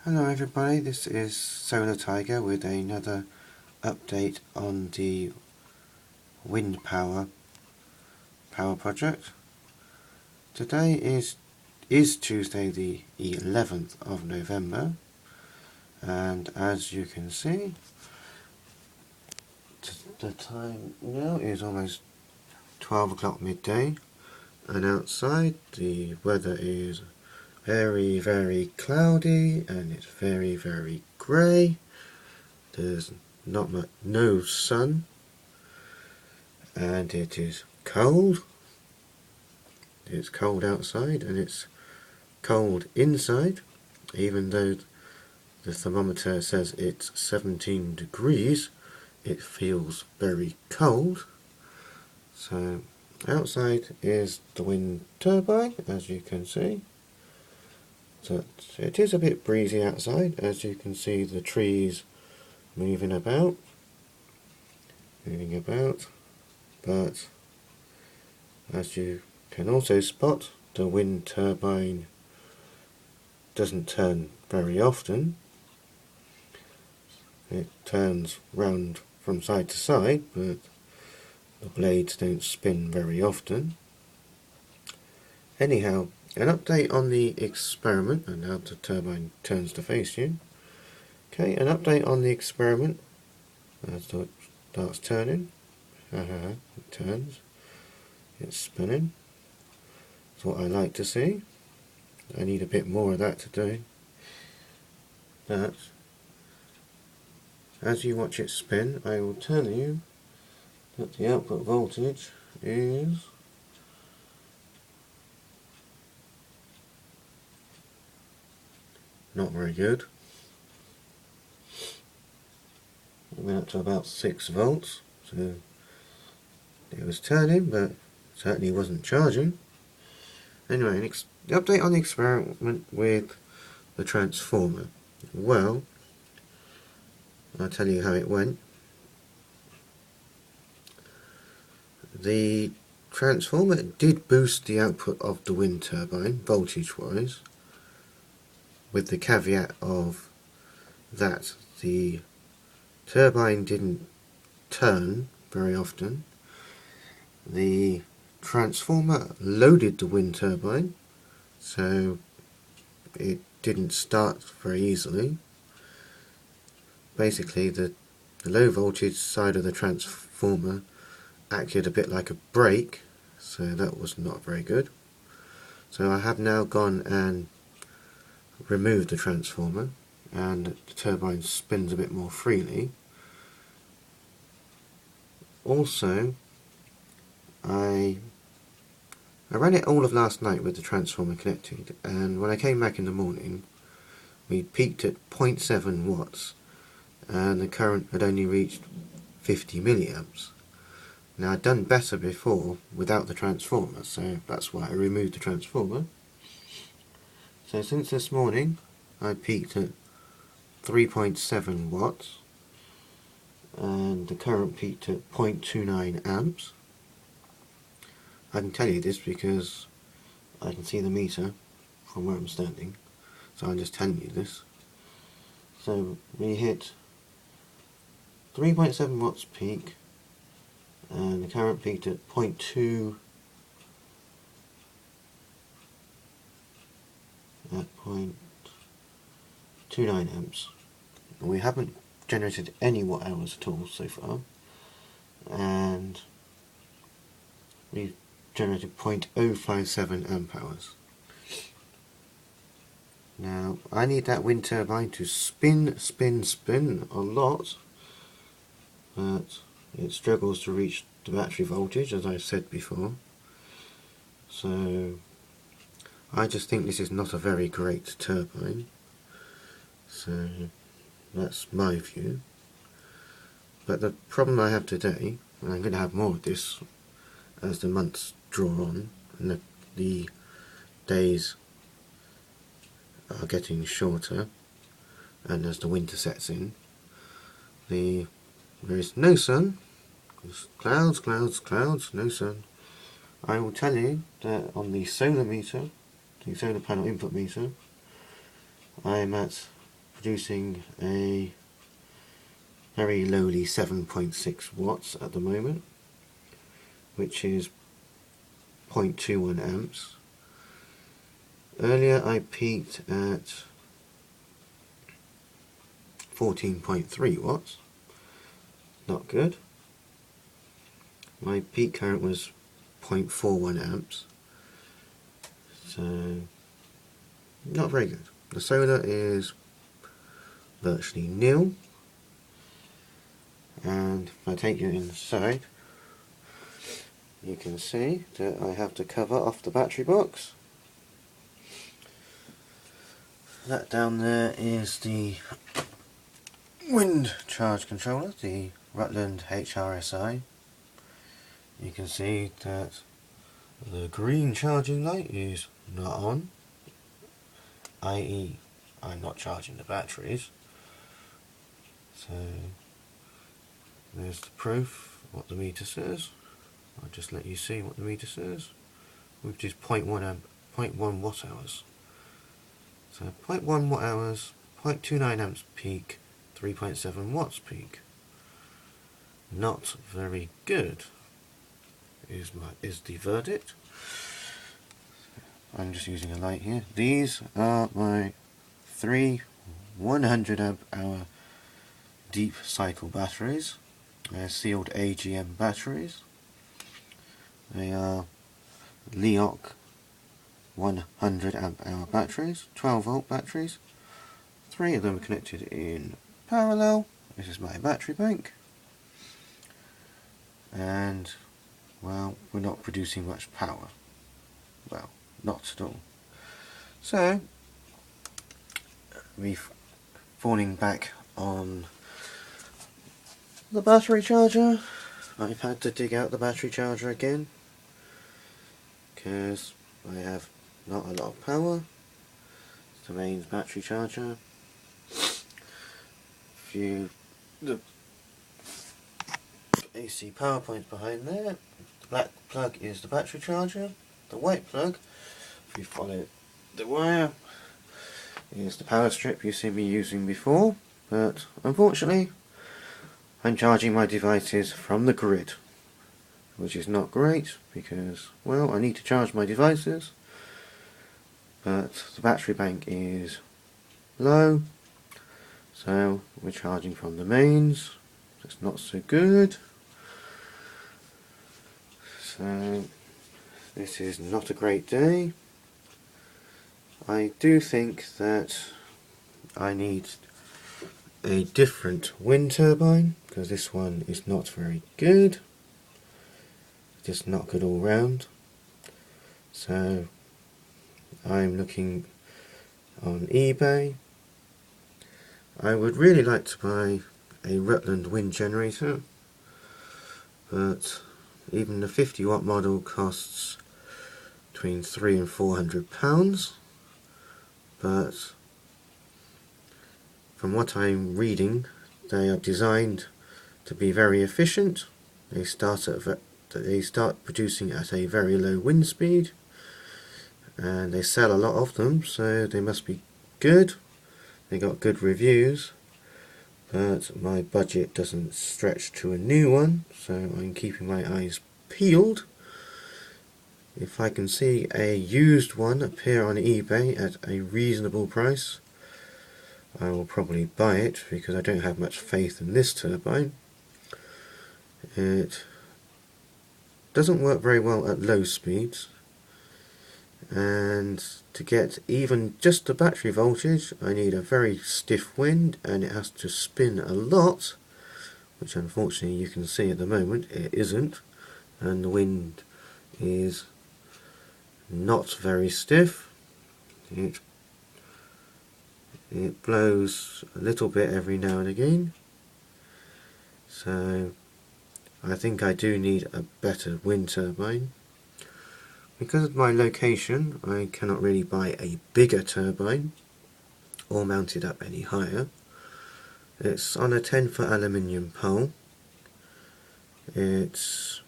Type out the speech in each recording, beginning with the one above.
Hello everybody, this is Solar Tiger with another update on the wind power project. Today is Tuesday the 11th of November, and as you can see the time now is almost 12 o'clock midday, and outside the weather is very cloudy and it's very grey. There's no sun, and it is cold. It's cold outside and it's cold inside, even though the thermometer says it's 17 degrees. It feels very cold. So outside is the wind turbine, as you can see. So it is a bit breezy outside, as you can see the trees moving about, but as you can also spot, the wind turbine doesn't turn very often. It turns round from side to side, but the blades don't spin very often. Anyhow, an update on the experiment, and now the turbine turns to face you. Okay, an update on the experiment. As it starts turning, it turns, it's spinning. That's what I like to see. I need a bit more of that to do. But as you watch it spin, I will tell you that the output voltage is not very good. It went up to about 6 volts, so it was turning, but certainly wasn't charging. Anyway, the update on the experiment with the transformer. Well, I'll tell you how it went. The transformer did boost the output of the wind turbine, voltage-wise, with the caveat of that the turbine didn't turn very often. The transformer loaded the wind turbine, so it didn't start very easily. Basically, the low voltage side of the transformer acted a bit like a brake, so that was not very good. So I have now gone and removed the transformer, and the turbine spins a bit more freely. Also, I ran it all of last night with the transformer connected, and when I came back in the morning, we peaked at 0.7 watts, and the current had only reached 50 milliamps. Now, I'd done better before without the transformer, so that's why I removed the transformer. So since this morning, I peaked at 3.7 watts, and the current peaked at 0.29 amps. I can tell you this because I can see the meter from where I'm standing, so I'm just telling you this. So we hit 3.7 watts peak, and the current peaked at 0.29 amps. And we haven't generated any watt hours at all so far, and we've generated 0.057 amp hours. Now, I need that wind turbine to spin a lot, but it struggles to reach the battery voltage, as I said before. So I just think this is not a very great turbine. So that's my view. But the problem I have today, and I'm going to have more of this as the months draw on and the days are getting shorter, and as the winter sets in, there is no sun. Clouds, no sun. I will tell you that on the solar meter, the solar panel input meter, I am at producing a very lowly 7.6 watts at the moment, which is 0.21 amps. Earlier I peaked at 14.3 watts, not good. My peak current was 0.41 amps, so not very good. The solar is virtually nil, and if I take you inside, you can see that I have the cover off the battery box. That down there is the wind charge controller, the Rutland HRSI. You can see that the green charging light is not on, i.e. I'm not charging the batteries. So there's the proof, what the meter says. I'll just let you see what the meter says, which is 0.1 watt hours. So 0.1 watt hours, 0.29 amps peak, 3.7 watts peak. Not very good is the verdict. I'm just using a light here. These are my 3 100 amp hour deep cycle batteries. They're sealed AGM batteries. They are Leoc 100 amp hour batteries, 12 volt batteries. 3 of them are connected in parallel. This is my battery bank. And, well, we're not producing much power. Well, not at all. So, we've falling back on the battery charger. I've had to dig out the battery charger again because I have not a lot of power. It's the mains battery charger. The AC power points behind there. The black plug is the battery charger. The white plug, if you follow the wire, is the power strip you see me using before, but unfortunately I'm charging my devices from the grid, which is not great because, well, I need to charge my devices, but the battery bank is low, so we're charging from the mains. That's not so good. So this is not a great day. I do think that I need a different wind turbine because this one is not very good. Just not good all round. So I'm looking on eBay. I would really like to buy a Rutland wind generator, but even the 50 watt model costs between £300 and £400, but from what I'm reading, they are designed to be very efficient. They start producing at a very low wind speed, and they sell a lot of them, so they must be good. They got good reviews, but my budget doesn't stretch to a new one, so I'm keeping my eyes peeled. If I can see a used one appear on eBay at a reasonable price, I will probably buy it because I don't have much faith in this turbine. It doesn't work very well at low speeds, and to get even just the battery voltage I need a very stiff wind, and it has to spin a lot, which unfortunately you can see at the moment it isn't, and the wind is not very stiff. It blows a little bit every now and again, so I think I do need a better wind turbine. Because of my location, I cannot really buy a bigger turbine or mount it up any higher. It's on a 10-foot aluminium pole. This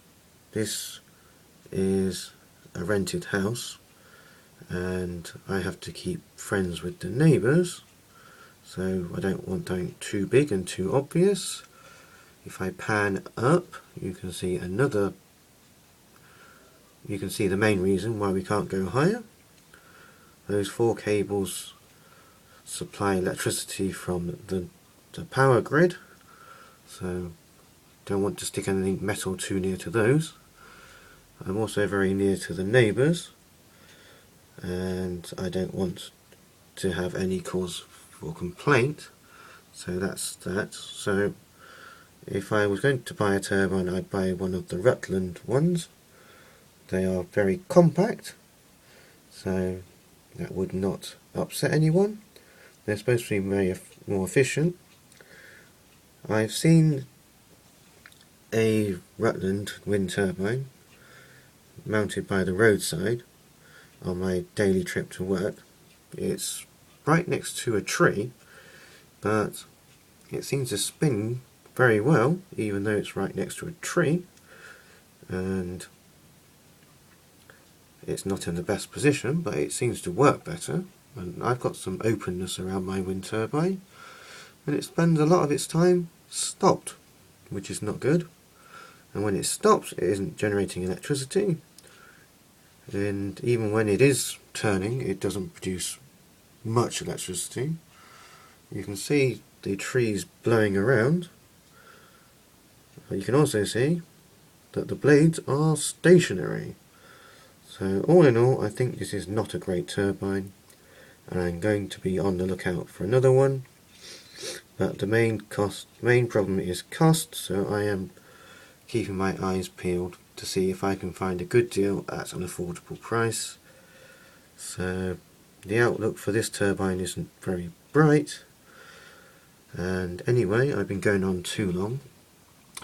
is a rented house, and I have to keep friends with the neighbours, so I don't want something too big and too obvious. If I pan up, you can see the main reason why we can't go higher. Those 4 cables supply electricity from the power grid, so don't want to stick anything metal too near to those. I'm also very near to the neighbours, and I don't want to have any cause for complaint, so that's that. So if I was going to buy a turbine, I'd buy one of the Rutland ones. They are very compact, so that would not upset anyone. They're supposed to be very more efficient. I've seen a Rutland wind turbine mounted by the roadside on my daily trip to work. It's right next to a tree, but it seems to spin very well even though it's right next to a tree, and it's not in the best position, but it seems to work better. And I've got some openness around my wind turbine, and it spends a lot of its time stopped, which is not good. And when it stops, it isn't generating electricity, and even when it is turning, it doesn't produce much electricity. You can see the trees blowing around, but you can also see that the blades are stationary. So all in all, I think this is not a great turbine, and I'm going to be on the lookout for another one. But the main problem is cost, so I am keeping my eyes peeled to see if I can find a good deal at an affordable price. So the outlook for this turbine isn't very bright, and anyway, I've been going on too long.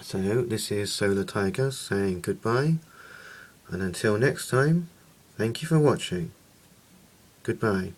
So this is Solar Tiger saying goodbye, and until next time, thank you for watching. Goodbye.